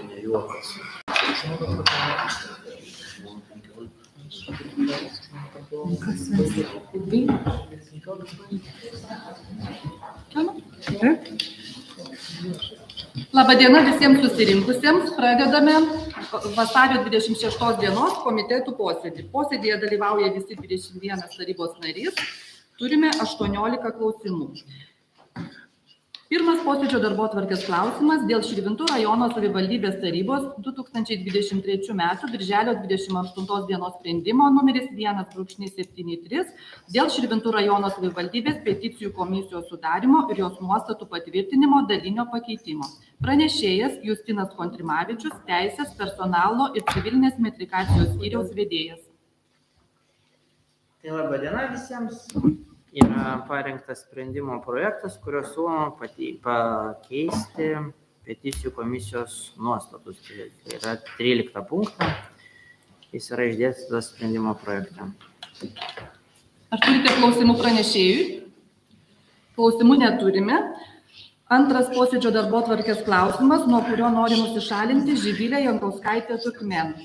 Ne juokas. Labadiena visiems susirinkusiems. Pradedame vasario 26 dienos komitetų posėdį. Posėdėje dalyvauja visi 21 tarybos narys. Turime 18 klausimų. Pirmas posėdžio darbotvarkės klausimas dėl Širvintų rajono savivaldybės tarybos 2023 metų birželio 28 dienos sprendimo numeris 1/73 dėl Širvintų rajono savivaldybės peticijų komisijos sudarimo ir jos nuostatų patvirtinimo dalinio pakeitimo. Pranešėjas Justinas Kontrimavičius, teisės, personalo ir civilinės metrikacijos skyriaus vedėjas. Tai laba diena visiems. Yra parengtas sprendimo projektas, kurio siūloma pakeisti peticijų komisijos nuostatus. Tai yra 13 punktą. Jis yra išdėstytas sprendimo projekte. Ar turite klausimų pranešėjui? Klausimų neturime. Antras posėdžio darbotvarkės klausimas, nuo kurio nori nusišalinti Živilė Jankauskaitė Tukmen.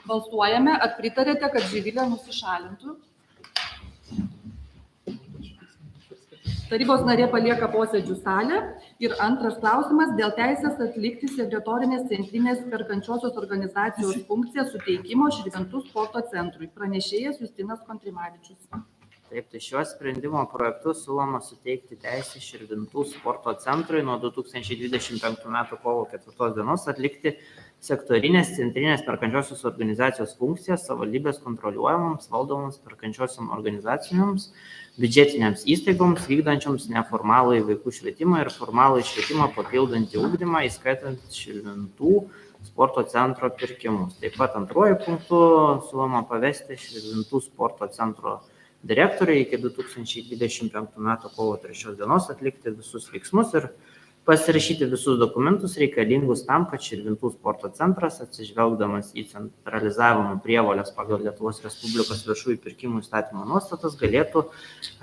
Balsuojame, ar pritarėte, kad Živilė nusišalintų? Tarybos narė palieka posėdžių salę. Ir antras klausimas dėl teisės atlikti sekretorinės centrinės perkančiosios organizacijos funkciją suteikimo Širvintų sporto centrui. Pranešėjas Justinas Kontrimavičius. Taip, tai šiuo sprendimo projektu siūloma suteikti teisę Širvintų sporto centrui nuo 2025 m. kovo 4 dienos atlikti sektorinės centrinės perkančiosios organizacijos funkcijas savivaldybės kontroliuojamoms, valdomoms perkančiosiom organizacijoms, biudžetinėms įstaigoms vykdančioms neformalųjį vaikų švietimą ir formalųjį švietimą papildantį ugdymą, įskaitant Širvintų sporto centro pirkimus. Taip pat antruoju punktu siūloma pavesti Širvintų sporto centro direktoriui iki 2025 m. kovo 3 dienos atlikti visus veiksmus ir pasirašyti visus dokumentus reikalingus tam, kad Širvintų sporto centras, atsižvelgdamas į centralizavimo prievolės pagal Lietuvos Respublikos viešųjų pirkimų įstatymo nuostatas, galėtų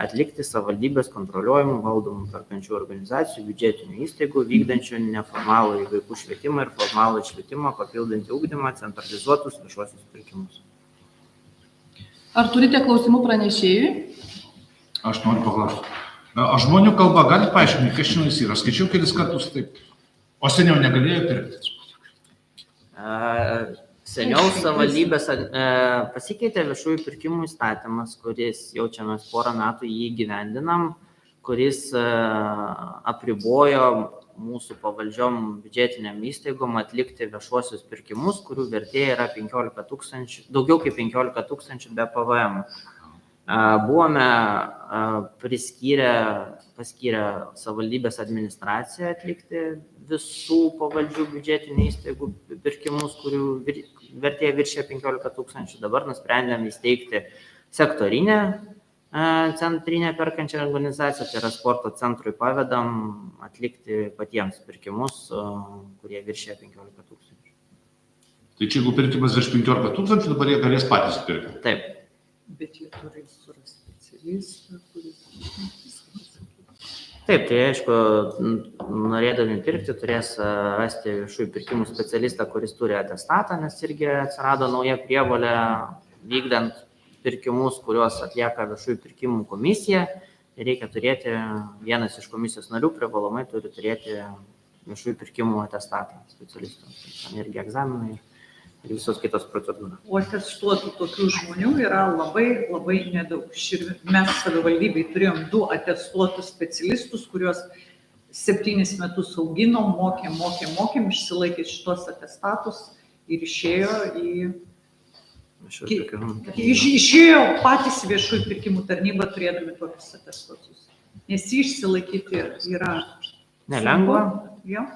atlikti savivaldybės kontroliuojamų valdomų perkančių organizacijų, biudžetinių įstaigų vykdančių neformalųjį vaikų švietimą ir formalųjį švietimą papildantį ugdymą, centralizuotus viešuosius pirkimus. Ar turite klausimų pranešėjui? Aš noriu paklausti. Aš žmonių kalba, galite paaiškinti, kas šiandien yra? Skaičiau kelis kartus taip. O seniau negalėjo pirkti? Seniau savivaldybės pasikeitė viešųjų pirkimų įstatymas, kuris jau čia mes porą metų jį gyvendinam, kuris apribojo mūsų pavaldžiom biudžetiniam įstaigom atlikti viešuosius pirkimus, kurių vertė yra 15 000, daugiau kaip 15 000 be PVM. Buvome paskyrę savivaldybės administraciją atlikti visų pavaldžių biudžetinių įstaigų pirkimus, kurių vertė viršė 15 000. Dabar nusprendėm įsteigti sektorinę centrinę perkančią organizaciją, tai yra sporto centrui pavedam atlikti patiems pirkimus, kurie viršė 15 000. Tai čia jeigu pirkimas virš 15 000, dabar jie galės patys pirkti? Taip. Bet jie turi surasti specialistą, kuris... Taip, tai aišku, norėdami pirkti, turės rasti viešųjų pirkimų specialistą, kuris turi atestatą, nes irgi atsirado nauja prievolė vykdant pirkimus, kuriuos atlieka viešųjų pirkimų komisija. Reikia turėti, vienas iš komisijos narių privalomai turi turėti viešųjų pirkimų atestatą specialistą. Tam irgi egzaminai ir visos kitos procedūros. O atestuotų tokių žmonių yra labai nedaug. Mes savivaldybėj turėjom 2 atestuotus specialistus, kuriuos 7 metus auginom, mokėm, išsilaikė šitos atestatus ir išėjo patys viešųjų pirkimų tarnybą turėdami tokius atestuotus. Nes išsilaikyti yra nelengva. Jo.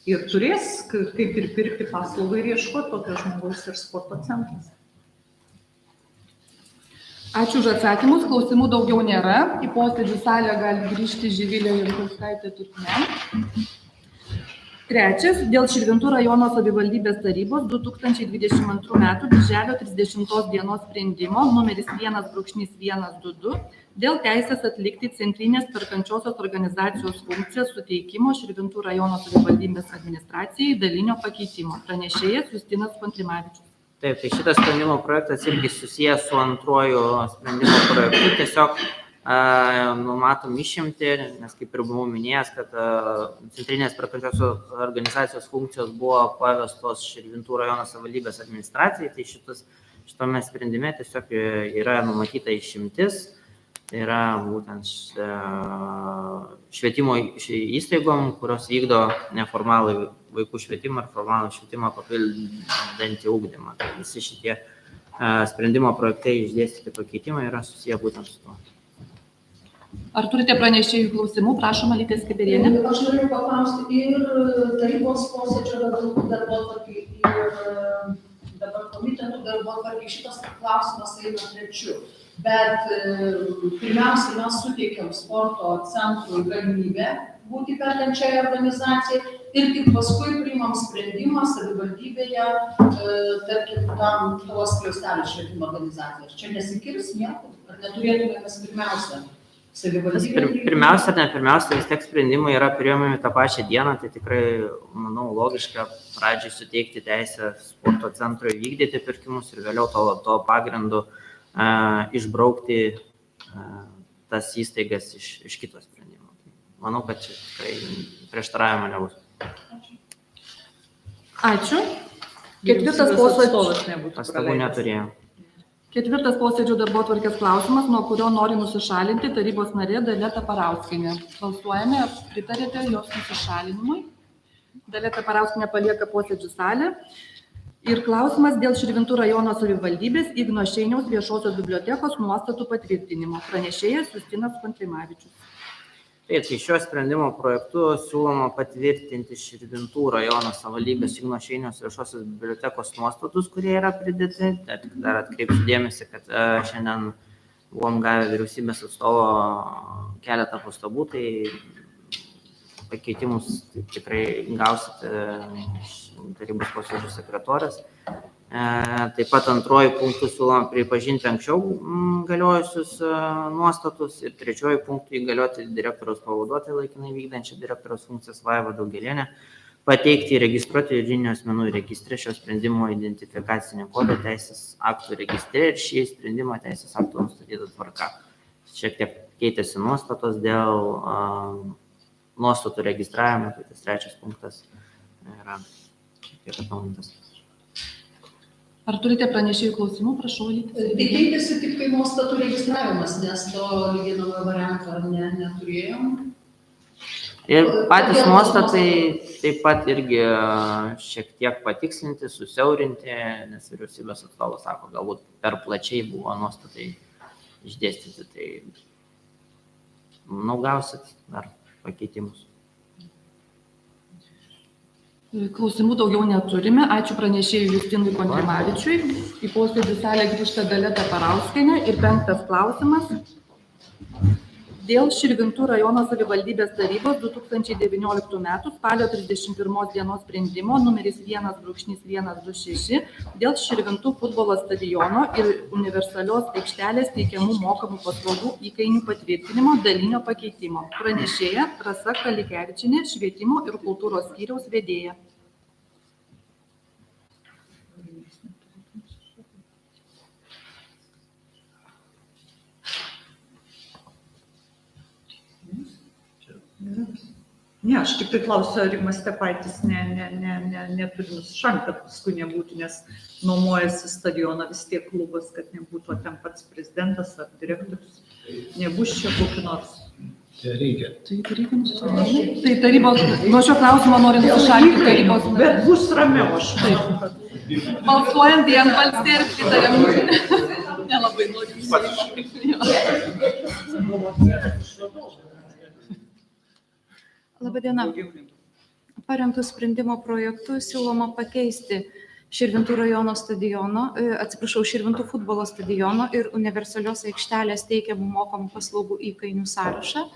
Ir turės, kaip ir pirkti paslaugą ir ieškoti tokio žmogaus ir sporto centras. Ačiū už atsakymus, klausimų daugiau nėra. Į posėdžių salę gali grįžti Živilė Jankauskaitė Tukmen. Trečias, dėl Širvintų rajono savivaldybės tarybos 2022 m. birželio 30 dienos sprendimo numeris 1/122 dėl teisės atlikti centrinės perkančiosios organizacijos funkcijas suteikimo Širvintų rajono savivaldybės administracijai dalinio pakeitimo. Pranešėjas Justinas Kontrimavičius. Taip, tai šitas sprendimo projektas irgi susijęs su antruoju sprendimo projektu. Tiesiog numatom išimti, nes kaip ir buvau minėjęs, kad centrinės perkančiosios organizacijos funkcijos buvo pavestos Širvintų rajono savivaldybės administracijai, tai šitame sprendime tiesiog yra numatyta išimtis, tai yra būtent švietimo įstaigom, kurios vykdo neformalų vaikų švietimą ir formalų švietimą papildantį ugdymą. Tai visi šitie sprendimo projektai išdėstyti pakeitimai yra susiję būtent su tuo. Ar turite pranešėjų klausimų? Prašom, Alytė Skiberienė. Aš noriu paklausti ir tarybos posėdžio darbotvarkėj, ir dabar komitetų darbotvarkėj šitas klausimas eina trečiu. Bet pirmiausia, mes suteikiam sporto centrui galimybę būti perkančiai organizacijai ir tik paskui priimam sprendimą savivaldybėje, tarkim, tam tavos skliaustelės švietimo organizacijos. Čia nesikirs nieko, ar neturėtume mes pirmiausia? Pirmiausia, vis tiek sprendimai yra priimami tą pačią dieną, tai tikrai, manau, logiška pradžiai suteikti teisę sporto centrui vykdyti pirkimus ir vėliau to pagrindu išbraukti tas įstaigas iš kito sprendimo. Manau, kad čia tikrai prieštaravimo nebus. Ačiū. Ketvirtas posėdžio. Pastabų neturėjau. Ketvirtas posėdžio darbotvarkės klausimas, nuo kurio nori nusišalinti tarybos narė Dalia Taparauskienė. Balsuojame, ar pritarėte jos nusišalinimui. Dalia Taparauskienė palieka posėdžių salę. Ir klausimas dėl Širvintų rajono savivaldybės Igno Šeiniaus viešosios bibliotekos nuostatų patvirtinimo. Pranešėjas Justinas Kontrimavičius. Taip, tai šiuo sprendimo projektu siūloma patvirtinti Širvintų rajono savivaldybės Igno Šeiniaus viešosios bibliotekos nuostatus, kurie yra pridėti. Dar atkreipsiu dėmesį, kad šiandien buvom gavę vyriausybės atstovo keletą pastabų, tai pakeitimus tikrai gausite tarybos posėdžių sekretorės. Taip pat antruoju punktu siūloma pripažinti anksčiau galiojusius nuostatus ir trečiuoju punktu įgalioti direktoriaus pavaduotoją laikinai vykdančią direktoriaus funkcijas Vaivą Daugėlienę, pateikti registruoti juridinių asmenų registre šio sprendimo identifikacinį kodą teisės aktų registre ir šį sprendimą teisės aktų nustatyta tvarka. Šiek tiek keitėsi nuostatos dėl nuostatų registravimo, tai tas trečias punktas yra šiek tiek atnaujintas. Ar turite pranešėjų klausimų? Prašau, Alytė. Tai keitėsi tik tai nuostatų registravimas, nes to lyginamojo varianto neturėjom. Ir patys nuostatai taip pat irgi šiek tiek patikslinti, susiaurinti, nes vyriausybės atstovas sako, galbūt per plačiai buvo nuostatai išdėstyti, tai manau gausit dar pakeitimus. Klausimų daugiau neturime. Ačiū pranešėjui Justinui Kontrimavičiui. Į posėdžių salę grįžta Dalia Taparauskienė. Ir penktas klausimas. Dėl Širvintų rajono savivaldybės tarybos 2019 m. spalio 31 dienos sprendimo numeris 1/126 dėl Širvintų futbolo stadiono ir universalios aikštelės teikiamų mokamų paslaugų įkainių patvirtinimo dalinio pakeitimo. Pranešėja Rasa Kalikevičienė, švietimo ir kultūros skyriaus vedėja. Ne, aš tik tai klausiu, ar Rimas Stepaitis neturi nusišalinti, kad paskui nebūtų, nes nuomojasi stadioną vis tiek klubas, kad nebūtų ten pats prezidentas ar direktorius. Nebus čia kokiu nors. Tai reikia. Tai tarybos, nuo šio klausimo noriu nusišalinti tarybos. Bet bus ramiau, aš manau, kad. Balsuojant į vienbalsį ir pritariam. Nelabai noriu. Labadiena. Parengtų sprendimo projektu siūloma pakeisti Širvintų rajono stadiono, Širvintų futbolo stadiono ir universalios aikštelės teikiamų mokamų paslaugų įkainių sąrašą.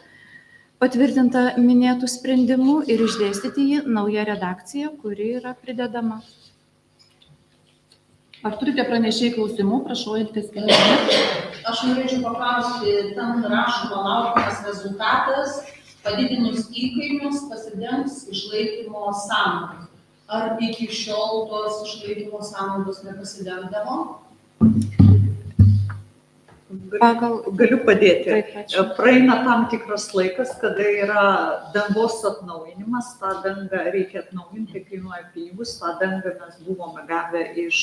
patvirtinta minėtų sprendimų ir išdėstyti jį nauja redakcija, kuri yra pridedama. Ar turite pranešėjai klausimų? Prašau, elgtis kelias. Aš norėčiau paklausti, ten rašoma laukiamas rezultatas, padidinus įkainius pasidengs išlaikymo sąnaudos. Ar iki šiol tos išlaikymo sąnaudos nepasidengdavo? Galiu padėti. Taip, ačiū. Praeina tam tikras laikas, kada yra dangos atnaujinimas, tą dangą reikia atnaujinti, kainuoja pinigus, tą dangą mes buvome gavę iš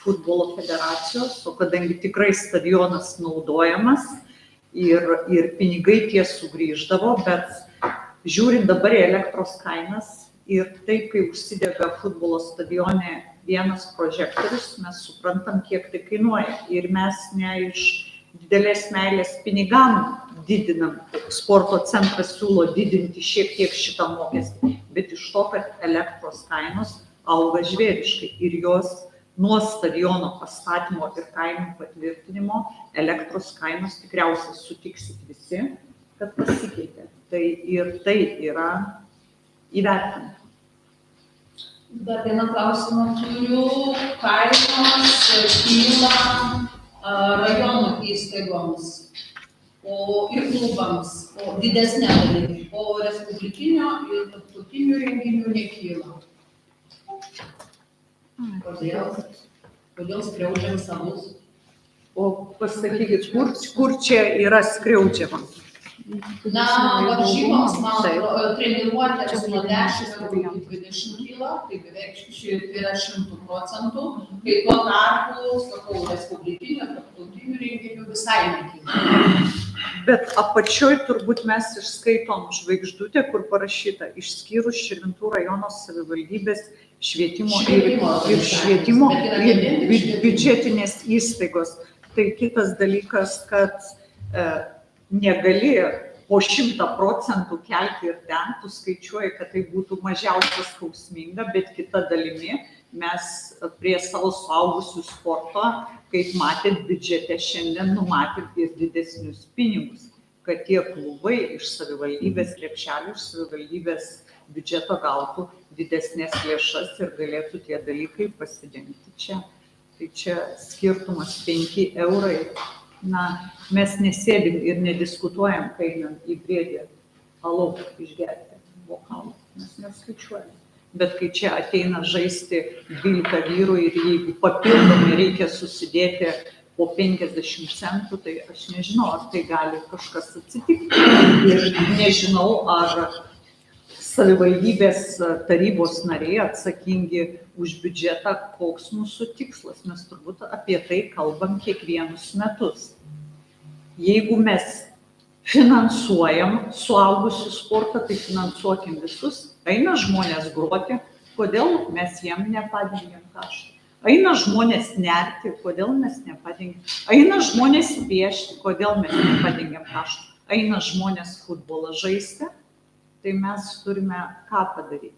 futbolo federacijos, o kadangi tikrai stadionas naudojamas ir pinigai tie sugrįždavo, bet žiūrint dabar į elektros kainas ir taip, kai užsidega futbolo stadione vienas prožektorius, mes suprantam, kiek tai kainuoja. Ir mes ne iš didelės meilės pinigam didinam, sporto centras siūlo didinti šiek tiek šitą mokestį, bet iš to, kad elektros kainos auga žvėriškai ir jos nuo stadiono pastatymo ir kainų patvirtinimo elektros kainos tikriausiai sutiksit visi, kad pasikeitė. Tai yra įvertinta. Dar vieną klausimą turiu. Kainos kyla rajonų įstaigoms ir klubams, o didesnė dalis, o respublikinio ir tarptautinių renginių nekyla. Kodėl skriaudžiam savus? O pasakykit, kur čia yra skriaudžiama? Na, varžyboms, treniruotės nuo 10 iki 20 kyla, tai beveik yra 100%, kai tuo tarpu, sakau, respublikinio, tarptautinių renginių visai nekyla. Bet apačioj turbūt mes išskaitom žvaigždutę, kur parašyta išskyrus Širvintų rajono savivaldybės švietimo ir biudžetinės įstaigos. Tai kitas dalykas, kad negali po 100% kelti ir ten, tu skaičiuoji, kad tai būtų mažiausiai skausminga, bet kita dalimi mes prie savo suaugusių sporto, kaip matėt, biudžete šiandien numatėm ir didesnius pinigus, kad tie klubai iš savivaldybės krepšelių, iš savivaldybės biudžeto gautų didesnės lėšas ir galėtų tie dalykai pasidengti čia. Tai čia skirtumas 5 eurai. Na, mes nesėdim ir nediskutuojam, kai einam į briedį alaus išgerti bokalą. Mes neskaičiuojam. Bet kai čia ateina žaisti 12 vyrų ir jeigu papildomai reikia susidėti po 50 centų, tai aš nežinau, ar tai gali kažkas atsitikti. Ir nežinau, ar savivaldybės tarybos nariai atsakingi už biudžetą, koks mūsų tikslas. Mes turbūt apie tai kalbam kiekvienus metus. Jeigu mes finansuojam suaugusių sportą, tai finansuokim visus. Eina žmonės groti, kodėl mes jiem nepadengiam kaštų. Eina žmonės nerti, kodėl mes nepadengiam. Eina žmonės piešti, kodėl mes nepadengiam kaštų. Eina žmonės futbolą žaisti, tai mes turime ką padaryti.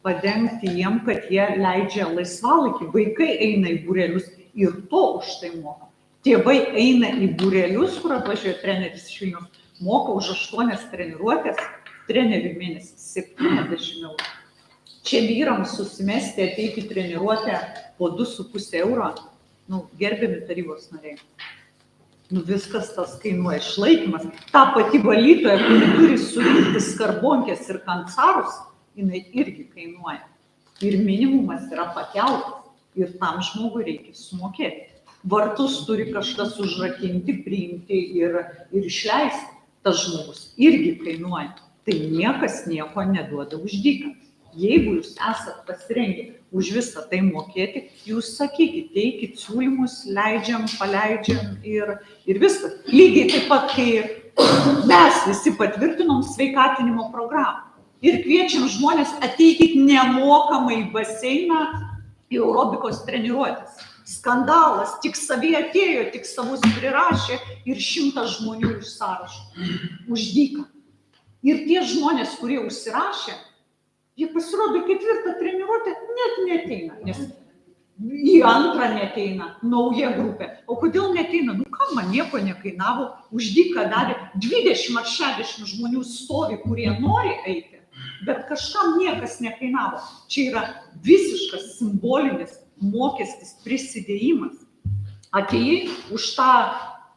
Padengti jiem, kad jie leidžia laisvalaikį. Vaikai eina į būrelius ir to už tai moka. Tėvai eina į būrelius, kur atvažiuoja treneris iš Vilniaus, moka už 8 treniruotės, trenerių mėnesį 70 eurų. Čia vyrams susimesti ateiti treniruotę po 2,5 euro, gerbiami tarybos nariai. Viskas tas kainuoja išlaikymas. Ta pati valytoja, kuri turi surinkti skarbonkės ir kancarus, jinai irgi kainuoja. Ir minimumas yra pakeltas. Ir tam žmogui reikia sumokėti. Vartus turi kažkas užrakinti, priimti ir išleisti. Tas žmogus irgi kainuoja. Tai niekas nieko neduoda už dyką. Jeigu jūs esat pasirengę už visą tai mokėti, jūs sakykit, teikit siūlymus, leidžiam, paleidžiam ir viskas. Lygiai taip pat, kai mes visi patvirtinom sveikatinimo programą ir kviečiam žmonės ateikit nemokamai į baseiną į aerobikos treniruotės. Skandalas, tik savi atėjo, tik savus prirašė ir 100 žmonių iš sąrašo už dyką. Ir tie žmonės, kurie užsirašė, jie pasirodo 4 treniruotę, net neateina, nes į antrą neteina, nauja grupė. O kodėl neteina? Nu ką, man nieko nekainavo, už dyką darė 20 ar 60 žmonių stovi, kurie nori eiti, bet kažkam niekas nekainavo. Čia yra visiškas simbolinis mokestis, prisidėjimas. Atėjai už tą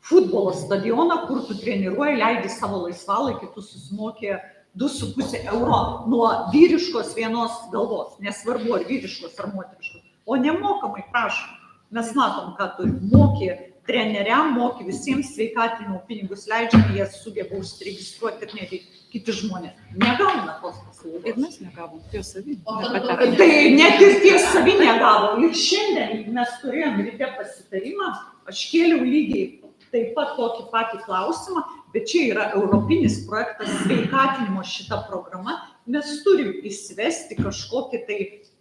futbolo stadioną, kur tu treniruoji, leidi savo laisvalaikį, tu susimokė 2,5 euro nuo vyriškos vienos galvos, nesvarbu ar vyriškos ar moteriškos, o nemokamai, prašom. Mes matom, ką tu moki treneriam, moki visiems sveikatinimo pinigus leidžiami, jie sugeba užsiregistruoti ir netgi kiti žmonės negauna tos paslaugos. Ir mes negavom, tie savi. Tai net ir tie savi negavo. Ir šiandien mes turėjom ryte pasitarimą, aš kėliau lygiai taip pat tokį patį klausimą, bet čia yra europinis projektas sveikatinimo šita programa. Mes turim įsivesti kažkokį tai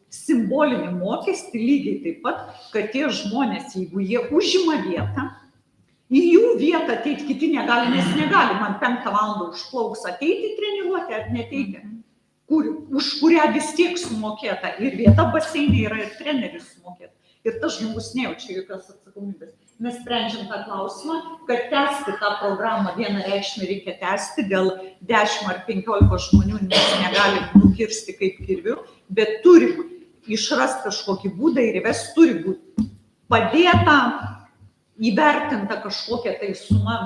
simbolinį mokestį lygiai taip pat, kad tie žmonės, jeigu jie užima vietą, į jų vietą ateiti kiti negali, nes negali man 5 valandą užplauks ateiti treniruoti ar neteiti, už kurią vis tiek sumokėta ir vieta baseinė yra ir treneris sumokėta. Ir tas žmogus nejaučia jokios atsakomybės. Mes sprendžiam tą klausimą, kad tęsti tą programą vienareikšmiai reikia tęsti, dėl 10 ar 15 žmonių mes negalim nukirsti kaip kirviu, bet turim išrasti kažkokį būdą ir įvesti, turi būti padėta, įvertinta kažkokia tai suma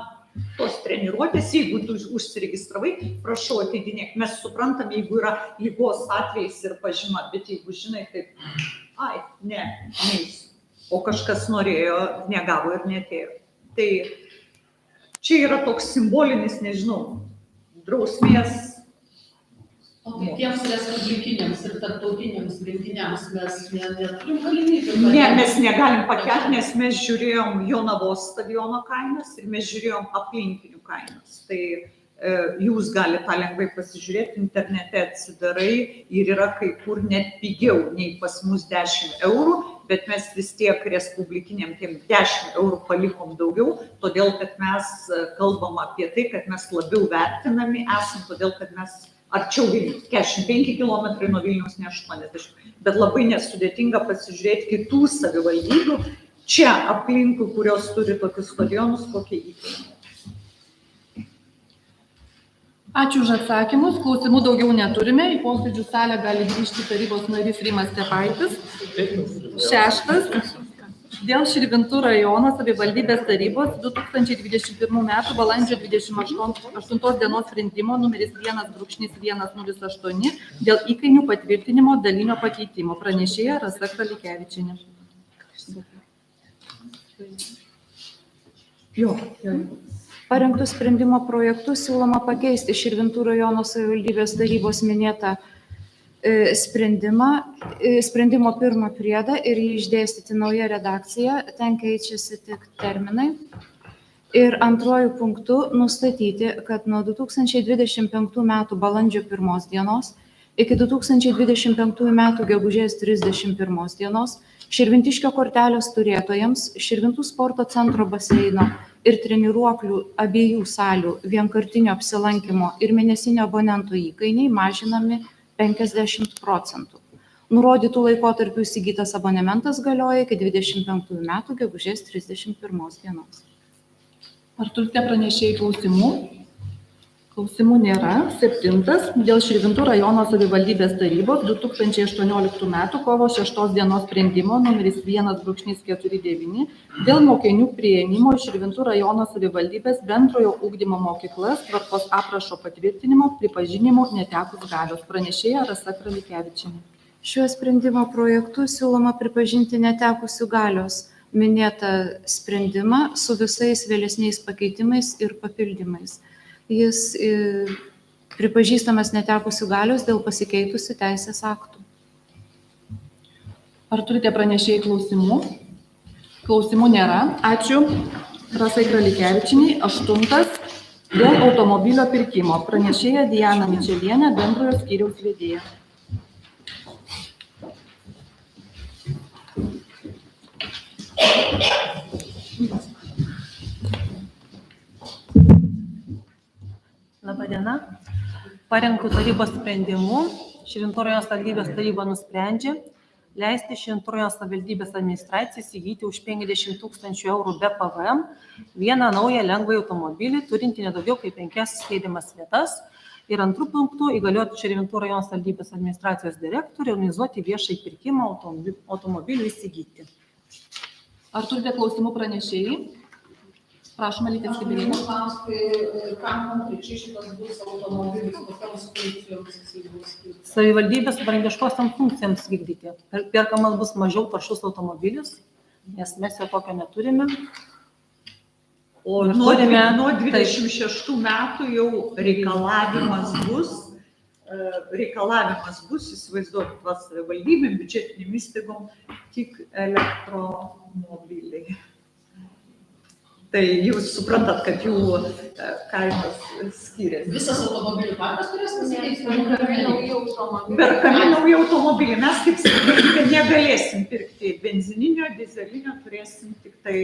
tos treniruotės, jeigu tu užsiregistravai, prašau ateidinėk. Mes suprantam, jeigu yra ligos atvejais ir pažyma, bet jeigu žinai, taip, neįsiu. O kažkas norėjo, negavo ir neatėjo. Tai čia yra toks simbolinis, nežinau, drausmės. O kitiems respublikiniams ir tarptautiniams renginiams mes neturim galimybių. Ne, mes negalim pakelti, nes mes žiūrėjom Jonavos stadiono kainas ir mes žiūrėjom aplinkinių kainas. Tai jūs galite tą lengvai pasižiūrėti, internete atsidarai ir yra kai kur net pigiau nei pas mus 10 eurų, bet mes vis tiek respublikiniam tiem 10 eurų palikom daugiau, todėl kad mes kalbam apie tai, kad mes labiau vertinami esam, todėl kad mes arčiau Vilnius, 45 km nuo Vilnius, ne 80, bet labai nesudėtinga pasižiūrėti kitų savivaldybių, čia aplinkui, kurios turi tokius stadionus, kokie įkainiai. Ačiū už atsakymus. Klausimų daugiau neturime. Į posėdžių salę gali grįžti tarybos narys Rimas Stepaitis. 6. Dėl Širvintų rajono savivaldybės tarybos 2021 m. balandžio 28 dienos sprendimo numeris 1/108 dėl įkainių patvirtinimo dalinio pakeitimo. Pranešėja Rasa Kralikevičienė. Parengtų sprendimo projektus siūloma pakeisti Širvintų rajono savivaldybės tarybos minėtą sprendimo pirmą priedą ir jį išdėstyti nauja redakcija, ten keičiasi tik terminai. Ir antruoju punktu nustatyti, kad nuo 2025 m. balandžio 1 dienos iki 2025 m. gegužės 31 dienos Širvintiškio kortelės turėtojams Širvintų sporto centro baseino ir treniruoklių abiejų salių vienkartinio apsilankimo ir mėnesinio abonento įkainiai mažinami 50%. Nurodytų laikotarpių įsigytas abonementas galioja iki 25 metų gegužės 31 dienos. Ar turite pranešėjai klausimų? Klausimų nėra. 7. Dėl Širvintų rajono savivaldybės tarybos 2018 m. kovo 6 dienos sprendimo numeris 1/49 dėl mokinių priėmimo iš Širvintų rajono savivaldybės bendrojo ugdymo mokyklas tvarkos aprašo patvirtinimo pripažinimo netekus galios. Pranešėja Rasa Kralikevičienė. Šiuo sprendimo projektu siūloma pripažinti netekusių galios minėtą sprendimą su visais vėlesniais pakeitimais ir papildymais. Jis pripažįstamas netekusių galios dėl pasikeitusių teisės aktų. Ar turite pranešėjai klausimų? Klausimų nėra. Ačiū Rasai Kralikevičienei. 8. Dėl automobilio pirkimo. Pranešėja Diana Mičelienė, bendrojo skyriaus vedėja. Labadiena. Parengtų tarybos sprendimu Širvintų rajono savivaldybės taryba nusprendžia leisti Šventojo savivaldybės administracijai įsigyti už 50 000 eurų be PVM vieną naują lengvąjį automobilį, turintį nedaugiau kaip 5 sėdimas vietas. Ir antrų punktų įgalioti Širvintų rajono savivaldybės administracijos direktorių organizuoti viešai pirkimą automobilių įsigyti. Ar turite klausimų pranešėjai? Prašome, Lytis Kibirienė. Kam konkrečiai šitas bus automobilis, kokiams funkcijoms jisai bus skirtas? Savivaldybės brangiškosiams funkcijams vykdyti. Perkamas bus mažiau taršus automobilis, nes mes jo tokio neturime. O Mes nuo turime- 26 metų jau reikalavimas bus, įsivaizduokit, vas valdybėm, biudžetinėm įstaigom, tik elektromobiliai. Tai jūs suprantat, kad jų kainos skiriasi. Visas automobilių parkas turės pasikeisti? Perkami nauji automobiliai. Mes tik sakykime, kad negalėsim pirkti benzininio, dizelinio, turėsim tik tai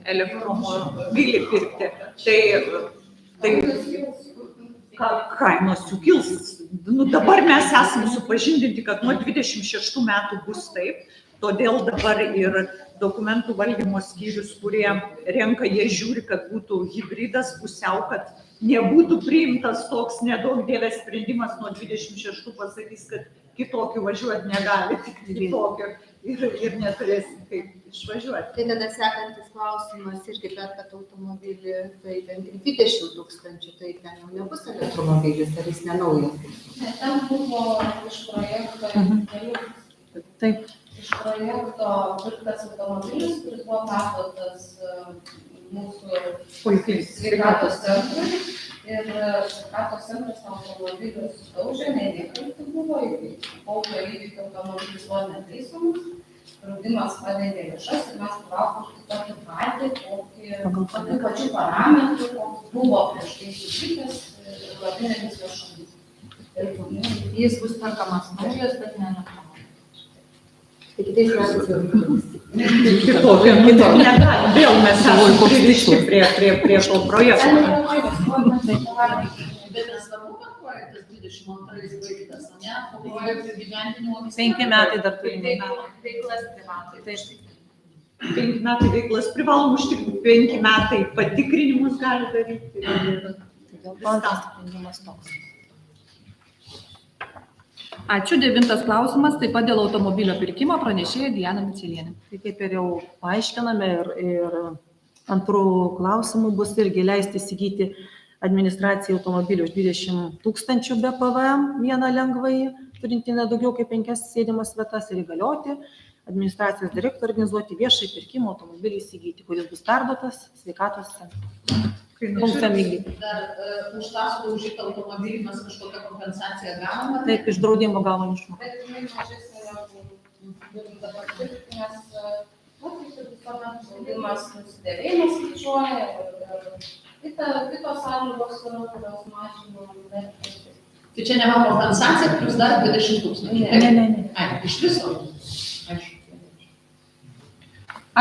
elektromobilį pirkti. Tai kainos jų kils. Nu, dabar mes esame supažindinti, kad nuo 26 metų bus taip. Todėl dabar ir dokumentų valdymo skyrius, kurie renka, jie žiūri, kad būtų hybridas pusiau, kad nebūtų priimtas toks nedaug dievės sprendimas nuo 26 pasakys, kad kitokį važiuoti negali, tik kitokį ir neturėsim kaip išvažiuoti. Tai tada sekantis klausimas, irgi perkat automobilį, tai ten 20 000, tai ten jau nebus elektromobilis, ar jis nenaujas. Ten buvo iš projekto, Taip. iš projekto pirktas automobilis, kuris buvo perduotas mūsų sveikatos centrui. Ir sveikatos centras automobilių sudaužė, neįvykti buvo, paukio įvykio automobilis buvo netaisomas, draudimas padengė lėšas ir mes laukiam tokį patį, tokių pačių parametrų, koks buvo prieš tai įvykęs ir vadinamis lėšomis. Jis bus perkamas naujas, bet ne elektromobilis. Tai kitais metais jau Kitokio negali. Vėl mes esame pririšti prie to projekto. Bet nesvarbu, kad projektas 22 baigtas, ne? O projektų įgyvendinimo 5 metai dar turime. veiklas privatai. 5 metai veiklas privalom užtikrinti, 5 metai patikrinimus gali daryti. Dėl to tas sprendimas toks. Ačiū. 9 klausimas, taip pat dėl automobilio pirkimo pranešėja Diana Micelienė. Tai kaip ir jau paaiškiname ir antrų klausimų bus irgi leisti įsigyti administracijai automobilių už 20 000 be PVM vieną lengvąjį, turintį nedaugiau kaip 5 sėdimas vietas ir įgalioti administracijos direktorių organizuoti viešai pirkimą automobilį įsigyti, kuris bus perduotas sveikatos centrui. Funkcijom vykdyti. Dar už tą sudaužytą automobilį mes kažkokią kompensaciją gavome. Taip, iš draudimo gavom išmoką. Bet jinai mažesnė negu dabar pirkti, nes draudimas nusidėvėjimas skaičiuoja ir kitos sąlygos yra, kurios mažino vertę. Tai čia nėra kompensacija, plus dar 20 000. Ne. Ai, iš viso. Aišku.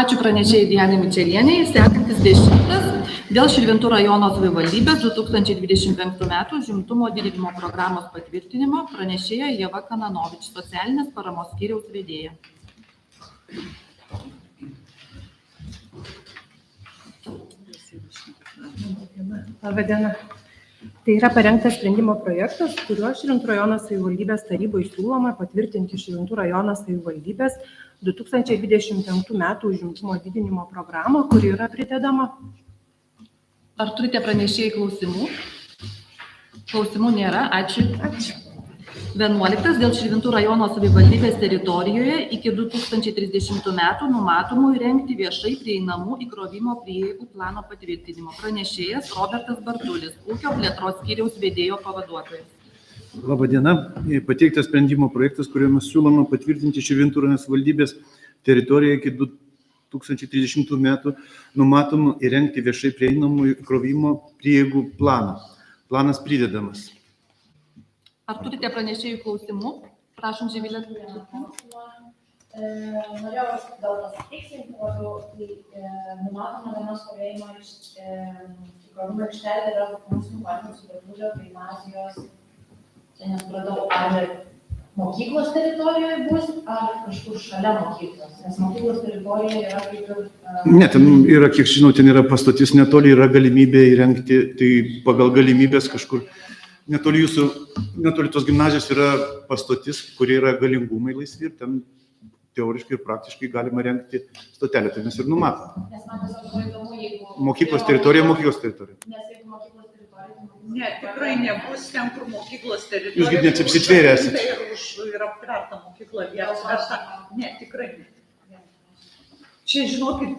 Ačiū pranešėjai Dianai Micelienei. Sekantis 10. Dėl Širvintų rajono savivaldybės 2025 metų užimtumo didinimo programos patvirtinimo pranešėja Ieva Kananovič, socialinės paramos skyriaus vedėja. Labadiena. Tai yra parengtas sprendimo projektas, kuriuo Širvintų rajono savivaldybės taryboje siūloma patvirtinti Širvintų rajono savivaldybės 2025 metų užimtumo didinimo programą, kuri yra pridedama. Ar turite pranešėjai klausimų? Klausimų nėra. Ačiū. 11. Dėl Širvintų rajono savivaldybės teritorijoje iki 2030 metų numatomų įrengti viešai prieinamų įkrovimo prieigų plano patvirtinimo. Pranešėjas Robertas Bartulis, ūkio plėtros skyriaus vedėjo pavaduotojas. Labadiena. Pateiktas sprendimo projektas, kuriuo mes siūloma patvirtinti Širvintų rajono savivaldybės teritorijoje iki 2030 metų numatomų įrengti viešai prieinamų įkrovimo prieigų planą. Planas pridedamas. Ar turite pranešėjų klausimų? Prašom, Živilė. Norėjau gal pasitikslinti, numatoma viena stovėjimo įkrovimo aikštelė yra mūsų partijos Subačiūžio gimnazijos. Čia nesupratau, ar mokyklos teritorijoje bus, ar kažkur šalia mokyklos? Nes mokyklos teritorijoje yra kaip ir... Ne, ten yra, kiek žinau, ten yra pastotis netoli, yra galimybė įrengti, tai pagal galimybės kažkur netoli jūsų, netoli tos gimnazijos yra pastotis, kurie yra galingumai laisvi ir ten teoriškai ir praktiškai galima rengti stotelę, tai mes ir numatom. Nes man tiesiog buvo įdomu, jeigu... Mokyklos teritorija, mokyklos teritorija. Nes jeigu mokyklos teritorija... Ne, tikrai nebus ten, kur mokyklos teritorija. Jūs girdėt, apsitvėrę esate. Ir aptverta mokykla vietos. Ne, tikrai ne. Čia, žinokit,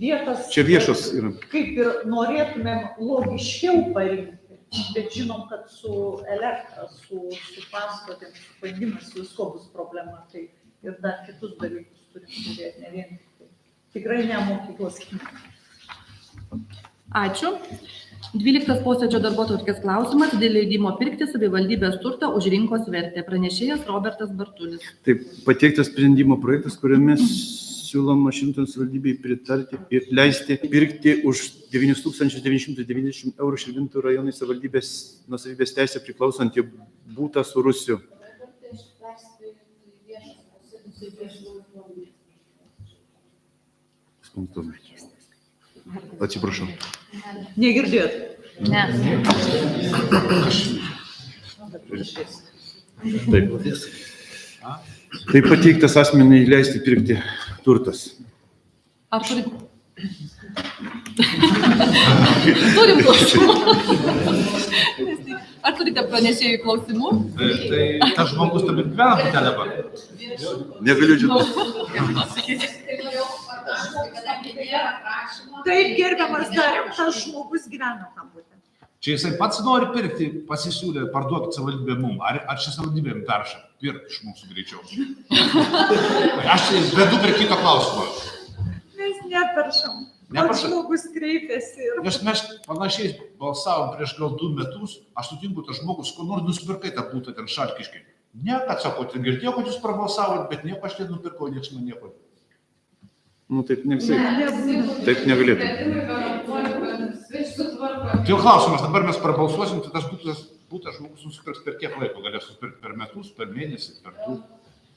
vietas... Čia viešos yra. Kaip ir norėtumėm logiškiau parinkti, bet žinom, kad su elektra, su pastotėm, su pandimas, visko bus problema. Tai ir dar kitus dalykus turim žiūrėti, ne vien tik tai. Tikrai ne mokyklos. Ačiū. 12 posėdžio darbotvarkės klausimas dėl leidimo pirkti savivaldybės turtą už rinkos vertę. Pranešėjas Robertas Bartulis. Taip, pateiktas sprendimo projektas, kuriame siūloma Širvintų savivaldybei pritarti ir leisti pirkti už 9,990 € Širvintų rajonui savivaldybės nuosavybės teisę priklausantį būtą su rūsiu. Atsiprašau. Negirdėt. Ne. Taip. Tai pateiktas asmeniai leisti pirkti turtas. Ar turit... Turim klausimų. Ar turite pranešėjų klausimų? Tai tas žmogus turbūt gyvena ten dabar. Negaliu žinoti. Taip, gerbiamas Dariau, tas žmogus gyvena tam būtent. Čia jisai pats nori pirkti, pasisiūlė, parduokit savivaldybę mum. Ar čia savivaldybėm perša? Pirk iš mūsų greičiau. Aš vedu prie kito klausimo. Mes neperšam. Pats žmogus kreipėsi ir... Nes mes panašiai balsavom prieš gal 2 metus, aš sutinku, tas žmogus, ko nors nusipirkai tą būtą ten Šalkiškai. Ne, kad sako, ten girdėjau, kad jūs prabalsavot, bet nieko aš ten nupirkau, nieks man nieko. Nu, taip ne visai. Taip negalėtų. Tai jau klausimas, dabar mes prabalsuosim, tai tas būtas žmogus nusipirks per kiek laiko, galės nusipirkti per metus, per mėnesį, per 2.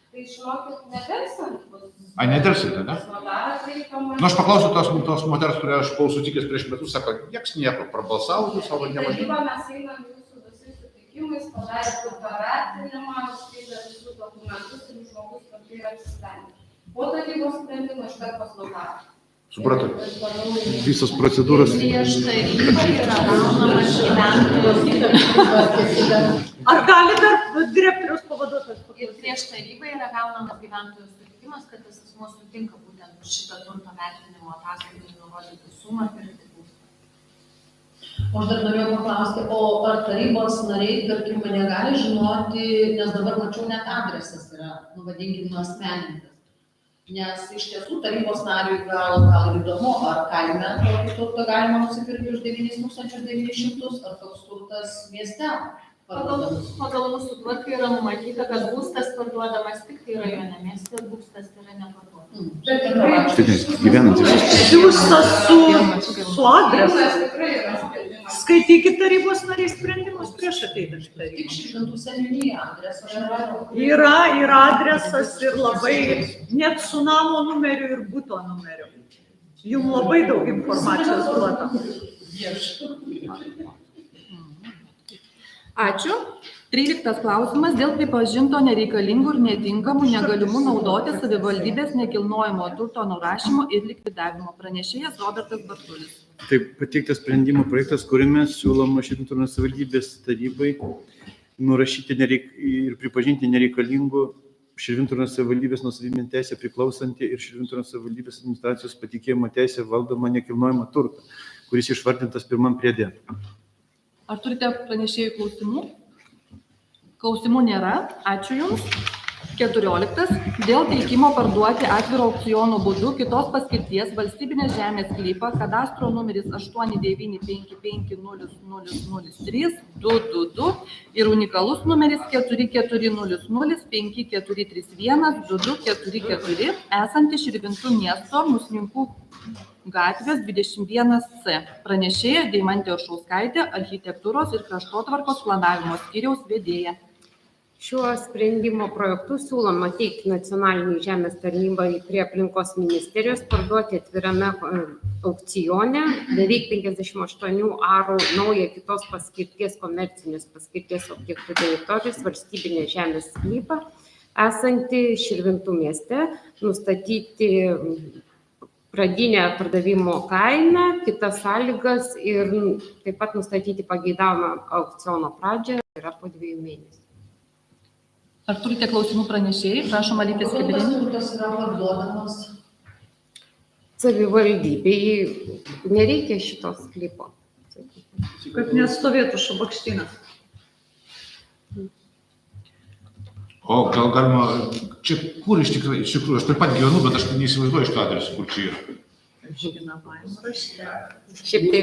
Tai žinokit, nedelsiant bus. Ai, nedelsiant, ne? Nu, aš paklausiu tos moters, kurią aš buvau sutikęs prieš metus, sako, nieks nieko, prabalsavo, jūs savo nevažiuoju. Taryba mes einam jūsų visais sutikimais, padarė turto vertinimą, skaitė visus dokumentus ir žmogus pati yra apsisprendęs. Po tarybos sprendimo iš karto pas notarą. Supratau. Visos procedūros. Prieš tarybą yra gaunamas gyventojų. Ar gali dar direktoriaus pavaduotojas? Ir prieš tarybą yra gaunamas gyventojų sutikimas, kad tas asmuo sutinka būtent už šitą turto vertinimo ataskaitą nurodyti sumą pirkti būstą. O aš dar norėjau paklausti, o ar tarybos nariai, tarkim, negali žinoti, nes dabar mačiau net adresas yra, vadinkim, nuasmenintas. Nes iš tiesų tarybos nariui gal ir įdomu, ar kaime tokį turtą galima nusipirkti už 9,900, ar toks turtas mieste. Pagal mūsų tvarką yra numatyta, kad būstas parduodamas tik tai rajone, mieste būstas yra neparduodamas. Siūstas su adresu. Skaitykit tarybos nariai sprendimus prieš ateidami į tarybą. Tik Širvintų seniūnija adresas. Yra adresas ir labai, net su namo numeriu ir buto numeriu. Jums labai daug informacijos duota. Ačiū. 13 klausimas dėl pripažinto nereikalingų ir netinkamų negalimų naudoti savivaldybės nekilnojamo turto nurašymo ir likvidavimo. Pranešėjas Robertas Bartulis. Taip, pateiktas sprendimo projektas, kuriame siūloma Širvintų savivaldybės tarybai nurašyti ir pripažinti nereikalingų Širvintų savivaldybės nuosavybės teisę priklausantį ir Širvintų savivaldybės administracijos patikėjimo teisę valdomą nekilnojamą turtą, kuris išvardintas pirmam priede. Ar turite pranešėjų klausimų? Klausimų nėra. Ačiū Jums. 14. Dėl teikimo parduoti atviro aukciono būdu kitos paskirties valstybinės žemės sklypą kadastro numeris 89550003222 ir unikalus numeris 440054312244 esantį Širvintų miesto Musninkų gatvės 21C. Pranešėja Deimantė Oršauskaitė, architektūros ir kraštotvarkos planavimo skyriaus vedėja. Šiuo sprendimo projektu siūloma teikti nacionalinį žemės tarnybai prie aplinkos ministerijos parduoti atvirame aukcione beveik 58 arų naują kitos paskirties komercinės paskirties objektų teritorijos valstybinės žemės sklypą esantį Širvintų mieste, nustatyti pradinę pardavimo kainą, kitas sąlygas ir taip pat nustatyti pageidavimą aukciono pradžią yra po 2 mėnesių. Ar turite klausimų pranešėjai? Prašom, Alytė Kodėl tas Skibirienė. turtas yra parduodamas? Savivaldybei nereikia šitos sklypo. Kad nestovėtų šabakštynas. O gal galima, čia kur iš tikrųjų, aš taip pat gyvenu, bet aš neįsivaizduoju šito adresu, kur čia yra. Žinamajam rašte. Šiaip tai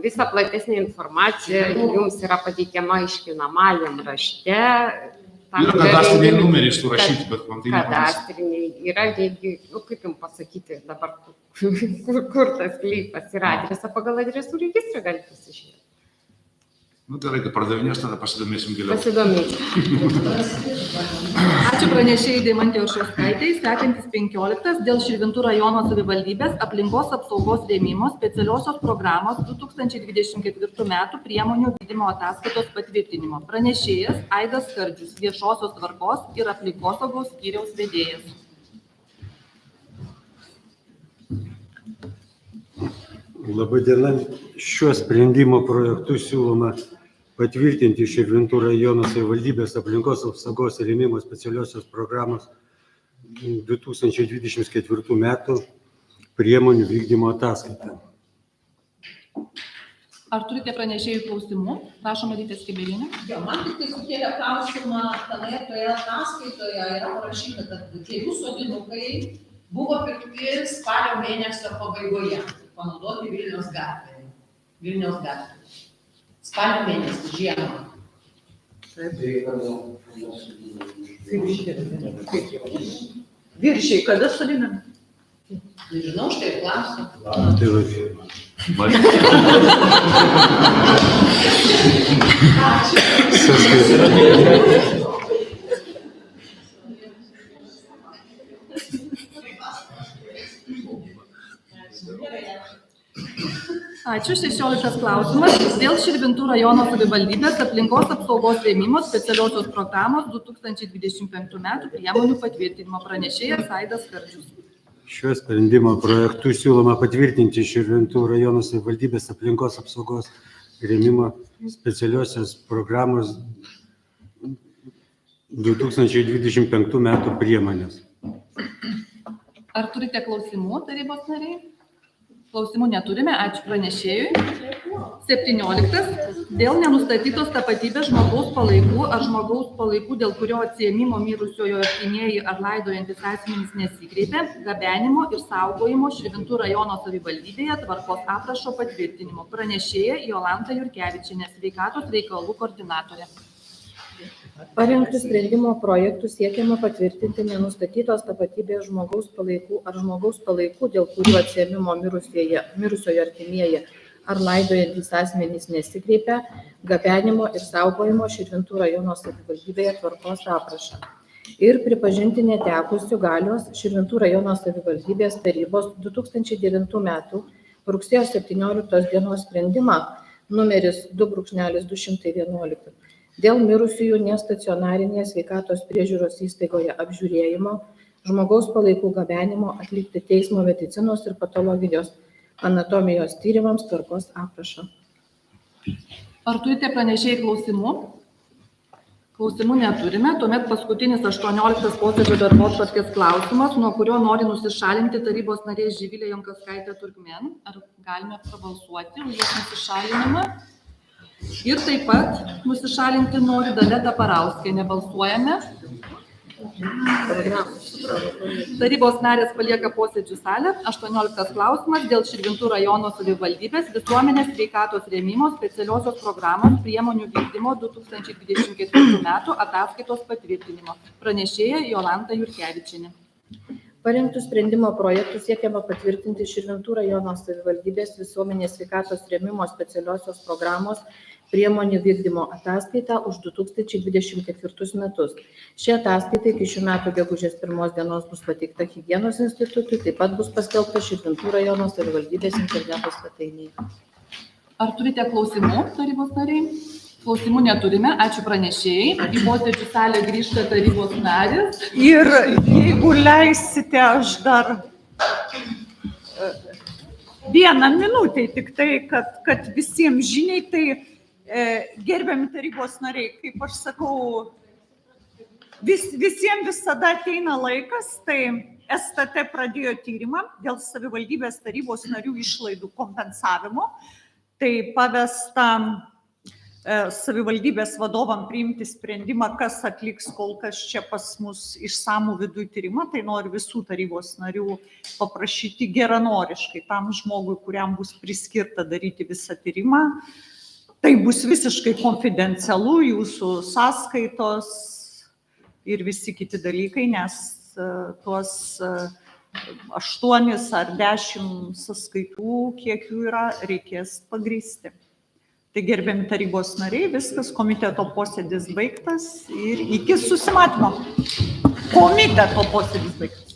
visa platesnė informacija jums yra pateikiama aiškinamajam rašte. Yra kadastriniai numeriai surašyti, bet man tai nepavyks. Kadastriniai yra, kaip jums pasakyti dabar, kur tas sklypas yra adresą pagal adresų registrą galite pasižiūrėti. Nu gerai, kad pardavinės, tada pasidomėsim giliau. Pasidomėsim. Ačiū pranešėjai Deimantei Oršauskaitei. Sekantis 15 dėl Širvintų rajono savivaldybės aplinkos apsaugos rėmimo specialiosios programos 2024 metų priemonių vykdymo ataskaitos patvirtinimo. Pranešėjas Aidas Skardžius, viešosios tvarkos ir aplinkosaugos skyriaus vedėjas. Labadiena. Šiuo sprendimo projektu siūloma patvirtinti Širvintų rajono savivaldybės aplinkos apsaugos ir rėmimo specialiosios programos 2024 metų priemonių vykdymo ataskaitą. Ar turite pranešėjų klausimų? Prašom, Alytė Skibirienė. Man tik tai sukėlė klausimą, toje ataskaitoje yra parašyta, kad kelių sodinukai buvo pirkti spalio mėnesio pabaigoje, panaudoti Vilniaus gatvėje. Spalio mėnesį, žiemą. Viršiai, kada sodinami? Nežinau, štai klausiu. Ačiū. 16 klausimas. Dėl Širvintų rajono savivaldybės aplinkos apsaugos rėmimo specialiosios programos 2025 metų priemonių patvirtinimo. Pranešėjas Aidas Skardžius. Šiuo sprendimo projektu siūloma patvirtinti Širvintų rajono savivaldybės aplinkos apsaugos rėmimo specialiosios programos 2025 metų priemonės. Ar turite klausimų, tarybos nariai? Klausimų neturime, ačiū pranešėjui. 17. Dėl nenustatytos tapatybės žmogaus palaikų ar žmogaus palaikų, dėl kurio atsiėmimo mirusiojo artimieji ar laidojantis asmenys nesikreipė, gabenimo ir saugojimo Širvintų rajono savivaldybėje tvarkos aprašo patvirtinimo. Pranešėja Jolanta Jurkevičienė, sveikatos reikalų koordinatorė. Parengtų sprendimo projektų siekiama patvirtinti nenustatytos tapatybės žmogaus palaikų ar žmogaus palaikų, dėl kurių atsiėmimo mirusiojo artimieji ar laidojantys asmenys nesikreipia, gabenimo ir saugojimo Širvintų rajono savivaldybėje tvarkos aprašą. Ir pripažinti netekusių galios Širvintų rajono savivaldybės tarybos 2009 metų rugsėjo 17 dienos sprendimą numeris 2.211 dėl mirusiųjų nestacionarinės sveikatos priežiūros įstaigoje apžiūrėjimo, žmogaus palaikų gabenimo atlikti teismo medicinos ir patologijos anatomijos tyrimams tvarkos aprašą. Ar turite pranešėjai klausimų? Klausimų neturime. Tuomet paskutinis 18 posėdžio darbotvarkės klausimas, nuo kurio nori nusišalinti tarybos narė Živilė Jankauskaitė Turkmen. Ar galime prabalsuoti už jos nusišalinimą? Ir taip pat nusišalinti nori Dalia Taparauskienė. Balsuojame. Tarybos narės palieka posėdžių salę. 18 klausimas dėl Širvintų rajono savivaldybės visuomenės sveikatos rėmimo specialiosios programos priemonių vykdymo 2024 metų ataskaitos patvirtinimo. Pranešėja Jolanta Jurkevičienė. Parengtų sprendimo projektų siekiama patvirtinti Širvintų rajono savivaldybės visuomenės sveikatos rėmimo specialiosios programos priemonių vykdymo ataskaitą už 2024 metus. Ši ataskaita iki šių metų gegužės 1 dienos bus pateikta Higienos institutui, taip pat bus paskelbta Širvintų rajono savivaldybės interneto svetainėje. Ar turite klausimų, tarybos nariai? Klausimų neturime. Ačiū pranešėjai. Į posėdžių salę grįžta tarybos narės. Ir jeigu leisite, aš dar vieną minutę tik tai, kad visiems žiniai, tai gerbiami tarybos nariai, kaip aš sakau, visiems visada ateina laikas, tai STT pradėjo tyrimą dėl savivaldybės tarybos narių išlaidų kompensavimo. Tai pavesta savivaldybės vadovam priimti sprendimą, kas atliks kol kas čia pas mus išsamų vidų tyrimą. Tai noriu visų tarybos narių paprašyti geranoriškai tam žmogui, kuriam bus priskirta daryti visą tyrimą. Tai bus visiškai konfidencialu, jūsų sąskaitos ir visi kiti dalykai, nes tuos 8 ar 10 sąskaitų, kiek jų yra, reikės pagrįsti. Tai gerbiami tarybos nariai, viskas, komiteto posėdis baigtas ir iki susimatymo. Komiteto posėdis baigtas.